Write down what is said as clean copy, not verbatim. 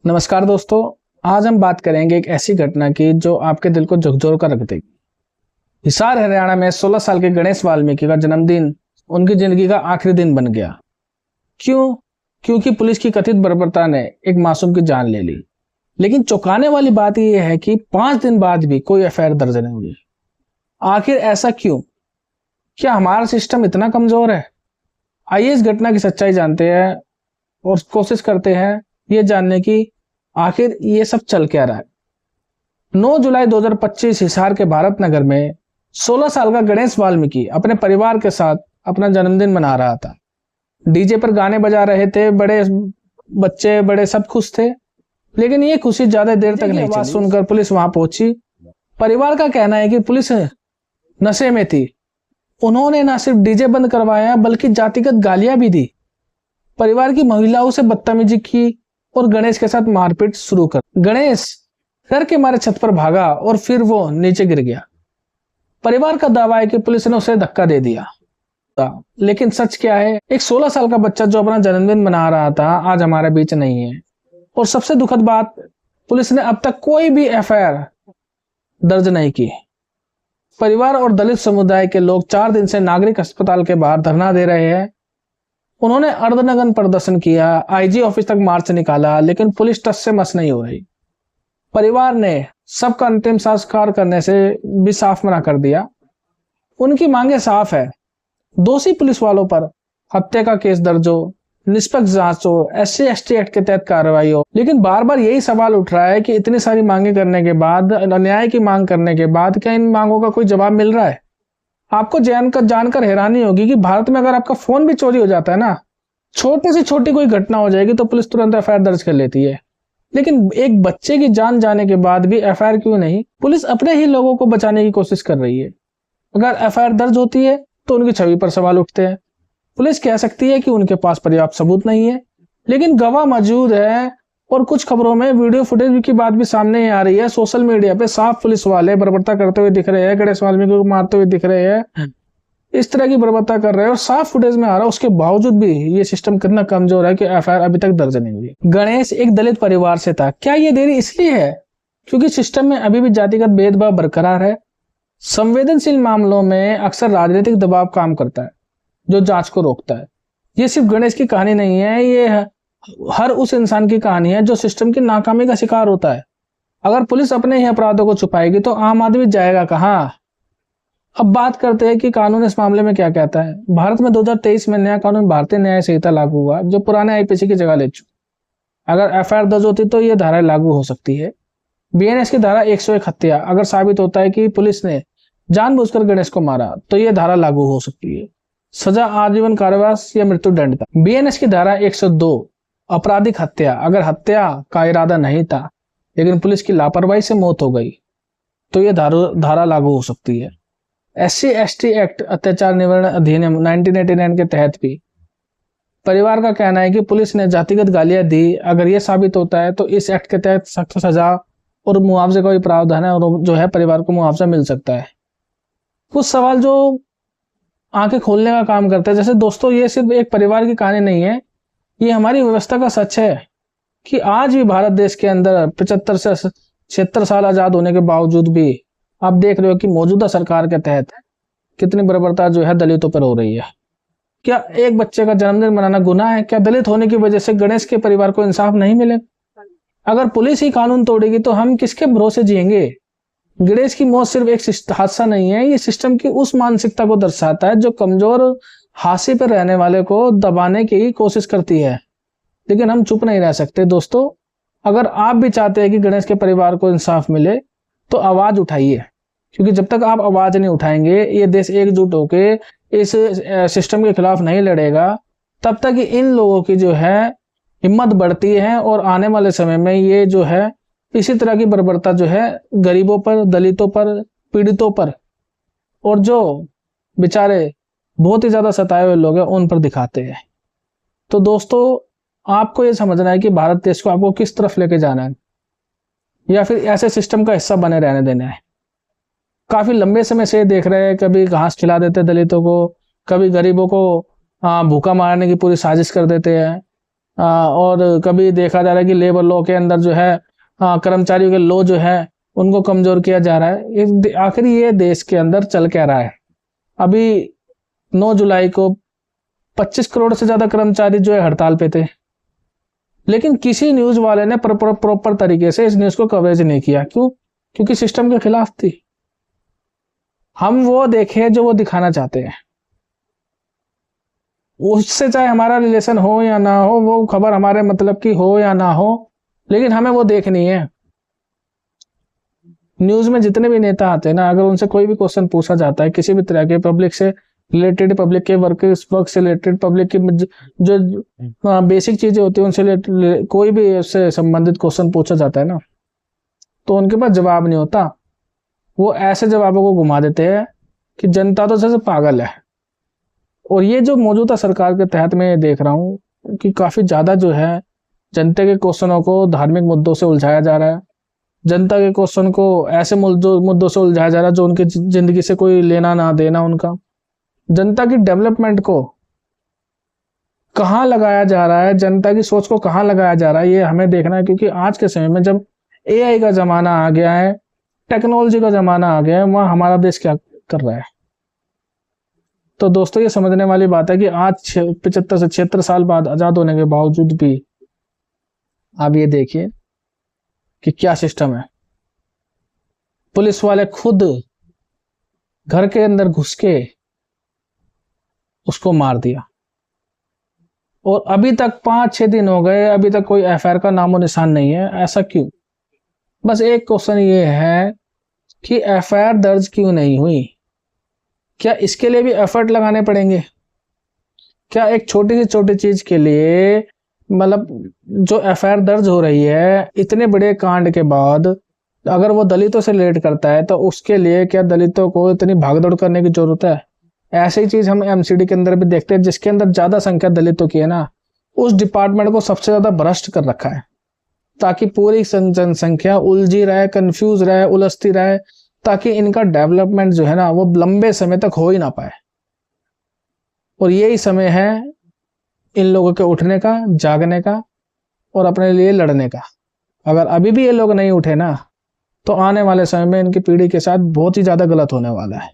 नमस्कार दोस्तों। आज हम बात करेंगे एक ऐसी घटना की जो आपके दिल को झकझोर कर रख देगी। हिसार हरियाणा में 16 साल के गणेश वाल्मीकि का जन्मदिन उनकी जिंदगी का आखिरी दिन बन गया। क्यों? क्योंकि पुलिस की कथित बर्बरता ने एक मासूम की जान ले ली। लेकिन चौंकाने वाली बात यह है कि 5 दिन बाद भी कोई एफआईआर दर्ज नहीं हुई। आखिर ऐसा क्यों? क्या हमारा सिस्टम इतना कमजोर है? आइए इस घटना की सच्चाई जानते हैं और कोशिश करते हैं ये जानने की आखिर ये सब चल क्या रहा है। 9 जुलाई 2025 हिसार के भारत नगर में 16 साल का गणेश वाल्मीकि अपने परिवार के साथ अपना जन्मदिन मना रहा था। डीजे पर गाने बजा रहे थे, बड़े बच्चे बड़े सब खुश थे। लेकिन ये खुशी ज्यादा देर तक नहीं चली। सुनकर पुलिस वहां पहुंची। परिवार का कहना है कि पुलिस नशे में थी। उन्होंने न सिर्फ डीजे बंद करवाया बल्कि जातिगत गालियां भी दी। परिवार की महिलाओं से बदतमीजी की और गणेश के साथ मारपीट शुरू कर। गणेश डर के मारे छत पर भागा और फिर वो नीचे गिर गया। परिवार का दावा है कि पुलिस ने उसे धक्का दे दिया। लेकिन सच क्या है? एक 16 साल का बच्चा जो अपना जन्मदिन मना रहा था आज हमारे बीच नहीं है। और सबसे दुखद बात, पुलिस ने अब तक कोई भी एफआईआर दर्ज नहीं की। परिवार और दलित समुदाय के लोग 4 दिन से नागरिक अस्पताल के बाहर धरना दे रहे हैं। उन्होंने अर्धनग्न प्रदर्शन किया, आईजी ऑफिस तक मार्च निकाला, लेकिन पुलिस टस से मस नहीं हो रही। परिवार ने सबका अंतिम संस्कार करने से भी साफ मना कर दिया। उनकी मांगे साफ है, दोषी पुलिस वालों पर हत्या का केस दर्ज हो, निष्पक्ष जांच हो, SC/ST एक्ट के तहत कार्रवाई हो। लेकिन बार बार यही सवाल उठ रहा है कि इतनी सारी मांगे करने के बाद, न्याय की मांग करने के बाद क्या इन मांगों का कोई जवाब मिल रहा है? आपको जानकर हैरानी होगी कि भारत में अगर आपका फोन भी चोरी हो जाता है ना, छोटी से छोटी कोई घटना हो जाएगी तो पुलिस तुरंत एफआईआर दर्ज कर लेती है। लेकिन एक बच्चे की जान जाने के बाद भी एफआईआर क्यों नहीं? पुलिस अपने ही लोगों को बचाने की कोशिश कर रही है। अगर एफआईआर दर्ज होती है तो उनकी छवि पर सवाल उठते हैं। पुलिस कह सकती है कि उनके पास पर्याप्त सबूत नहीं है, लेकिन गवाह मौजूद है। और कुछ खबरों में वीडियो फुटेज की बात भी सामने आ रही है। सोशल मीडिया पे साफ पुलिस वाले बर्बरता करते हुए दिख रहे हैं, गणेश वाल्मीकि को मारते हुए दिख रहे हैं, इस तरह की बर्बरता कर रहे हैं और साफ फुटेज में आ रहा है। उसके बावजूद भी ये सिस्टम कितना कमजोर है कि एफआईआर अभी तक दर्ज नहीं हुई। गणेश एक दलित परिवार से था। क्या ये देरी इसलिए है क्योंकि सिस्टम में अभी भी जातिगत भेदभाव बरकरार है? संवेदनशील मामलों में अक्सर राजनीतिक दबाव काम करता है जो जांच को रोकता है। ये सिर्फ गणेश की कहानी नहीं है, ये हर उस इंसान की कहानी है जो सिस्टम की नाकामी का शिकार होता है। अगर पुलिस अपने ही अपराधों को छुपाएगी तो आम आदमी जाएगा कहां? अब बात करते हैं कि कानून इस मामले में क्या कहता है। भारत में 2023 में नया कानून भारतीय न्याय संहिता लागू हुआ जो पुराने आईपीसी की जगह ले चुका। अगर एफआईआर दर्ज होती तो यह धारा लागू हो सकती है। बीएनएस की धारा 101 हत्या, अगर साबित होता है कि पुलिस ने जानबूझकर गणेश को मारा तो यह धारा लागू हो सकती है। सजा आजीवन कारावास या मृत्यु दंड था। बीएनएस की धारा 102 आपराधिक हत्या, अगर हत्या का इरादा नहीं था लेकिन पुलिस की लापरवाही से मौत हो गई तो यह धारा लागू हो सकती है। SC/ST एक्ट अत्याचार निवारण अधिनियम 1989 के तहत भी परिवार का कहना है कि पुलिस ने जातिगत गालियां दी। अगर यह साबित होता है तो इस एक्ट के तहत सख्त सजा और मुआवजे का भी प्रावधान है और जो है परिवार को मुआवजा मिल सकता है। कुछ सवाल जो आंखें खोलने का काम करते हैं। जैसे दोस्तों, ये सिर्फ एक परिवार की कहानी नहीं है, ये हमारी व्यवस्था का सच है कि आज भी भारत देश के अंदर 75 से 76 साल आजाद होने के बावजूद भी आप देख रहे हो कि मौजूदा सरकार के तहत कितनी बर्बरता जो है दलितों पर हो रही है। क्या एक बच्चे का जन्मदिन मनाना गुनाह है? क्या दलित होने की वजह से गणेश के परिवार को इंसाफ नहीं मिलेगा? अगर पुलिस ही कानून तोड़ेगी तो हम किसके भरोसे जिएंगे? गणेश की मौत सिर्फ एक हादसा नहीं है, ये सिस्टम की उस मानसिकता को दर्शाता है जो कमजोर हाशिए पर रहने वाले को दबाने की कोशिश करती है। लेकिन हम चुप नहीं रह सकते दोस्तों। अगर आप भी चाहते हैं कि गणेश के परिवार को इंसाफ मिले तो आवाज उठाइए, क्योंकि जब तक आप आवाज नहीं उठाएंगे, ये देश एकजुट होके इस सिस्टम के खिलाफ नहीं लड़ेगा, तब तक इन लोगों की जो है हिम्मत बढ़ती है और आने वाले समय में ये जो है इसी तरह की बर्बरता जो है गरीबों पर, दलितों पर, पीड़ितों पर और जो बेचारे बहुत ही ज्यादा सताए हुए लोग हैं उन पर दिखाते हैं। तो दोस्तों, आपको ये समझना है कि भारत देश को आपको किस तरफ लेके जाना है या फिर ऐसे सिस्टम का हिस्सा बने रहने देना है। काफी लंबे समय से देख रहे हैं, कभी घास खिला देते दलितों को, कभी गरीबों को भूखा मारने की पूरी साजिश कर देते हैं। और कभी देखा जा रहा है कि लेबर लॉ के अंदर जो है कर्मचारियों के लॉ जो है उनको कमजोर किया जा रहा है। आखिर ये देश के अंदर चल क्या रहा है? अभी 9 जुलाई को 25 करोड़ से ज्यादा कर्मचारी जो है हड़ताल पे थे, लेकिन किसी न्यूज वाले ने प्रॉपर तरीके से इस न्यूज को कवरेज नहीं किया। क्यों? क्योंकि सिस्टम के खिलाफ थी। हम वो देखे जो वो दिखाना चाहते हैं, उससे चाहे हमारा रिलेशन हो या ना हो, वो खबर हमारे मतलब की हो या ना हो, लेकिन हमें वो देखनी है। न्यूज में जितने भी नेता आते हैं ना, अगर उनसे कोई भी क्वेश्चन पूछा जाता है किसी भी तरह के पब्लिक से रिलेटेड, पब्लिक के वर्क से रिलेटेड, पब्लिक की जो बेसिक चीजें होती है उनसे कोई भी उससे संबंधित क्वेश्चन पूछा जाता है ना, तो उनके पास जवाब नहीं होता। वो ऐसे जवाबों को घुमा देते हैं कि जनता तो जैसे पागल है। और ये जो मौजूदा सरकार के तहत मैं देख रहा हूँ कि काफी ज्यादा जो है जनता के क्वेश्चनों को धार्मिक मुद्दों से उलझाया जा रहा है, जनता के क्वेश्चन को ऐसे मुद्दों से उलझाया जा रहा है जो उनकी जिंदगी से कोई लेना ना देना उनका। जनता की डेवलपमेंट को कहाँ लगाया जा रहा है, जनता की सोच को कहाँ लगाया जा रहा है, ये हमें देखना है। क्योंकि आज के समय में जब एआई का जमाना आ गया है, टेक्नोलॉजी का जमाना आ गया है, वहां हमारा देश क्या कर रहा है। तो दोस्तों ये समझने वाली बात है कि आज 75 से 76 साल बाद आजाद होने के बावजूद भी आप ये देखिए कि क्या सिस्टम है। पुलिस वाले खुद घर के अंदर घुस के उसको मार दिया, और अभी तक 5-6 दिन हो गए, अभी तक कोई एफआईआर का नामो निशान नहीं है। ऐसा क्यों? बस एक क्वेश्चन ये है कि एफआईआर दर्ज क्यों नहीं हुई? क्या इसके लिए भी एफर्ट लगाने पड़ेंगे? क्या एक छोटी से छोटी चीज के लिए, मतलब जो एफआईआर दर्ज हो रही है इतने बड़े कांड के बाद, अगर वो दलितों से रिलेट करता है तो उसके लिए क्या दलितों को इतनी भागदौड़ करने की जरूरत है? ऐसी चीज हम एमसीडी के अंदर भी देखते हैं, जिसके अंदर ज्यादा संख्या दलितों की है ना, उस डिपार्टमेंट को सबसे ज्यादा भ्रष्ट कर रखा है, ताकि पूरी जनसंख्या उलझी रहे, कंफ्यूज रहे, उलझती रहे, ताकि इनका डेवलपमेंट जो है ना वो लंबे समय तक हो ही ना पाए। और यही समय है इन लोगों के उठने का, जागने का और अपने लिए लड़ने का। अगर अभी भी ये लोग नहीं उठे ना, तो आने वाले समय में इनकी पीढ़ी के साथ बहुत ही ज्यादा गलत होने वाला है।